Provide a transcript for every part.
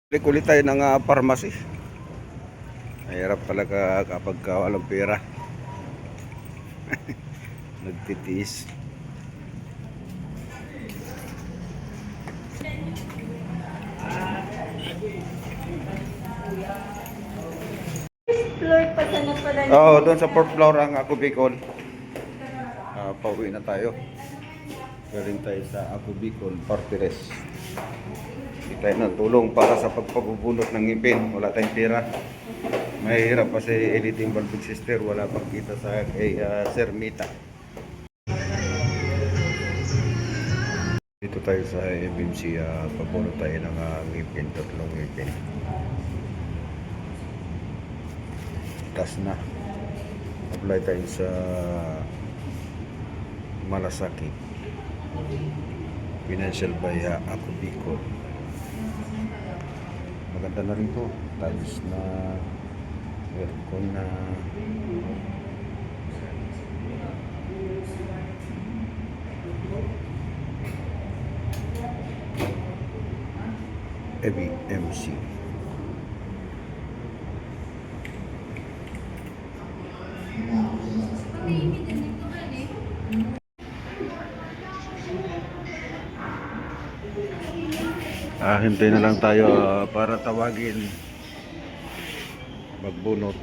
Balik ulit tayo ng pharmacy. Mahirap talaga kapag walang pera. Nagtitiis. Floor pa sana pala. Oo, doon sa 4th floor ang Ako Bicol. Pauwi na tayo. Galing tayo sa Ako Bicol Party Rest. Hindi tayo natulong para sa pagpapubunot ng ngipin. Wala tayong pera. Mahirap kasi editing Balbig Sister. Wala pang kita sa kay Sir Mita. Dito tayo sa FMC. Pabunot tayo ng ngipin. 3 ngipin. Tas na. Apply tayo sa Malasaki. Financial by Ako Bicol. Maganda na rin to. Tiles na aircon na FMC. Hintay na lang tayo para tawagin magbunot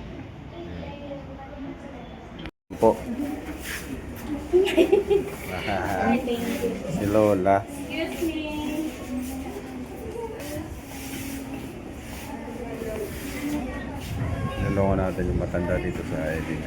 po. Si Lola. Excuse me. Nalungan natin yung matanda dito sa Edin.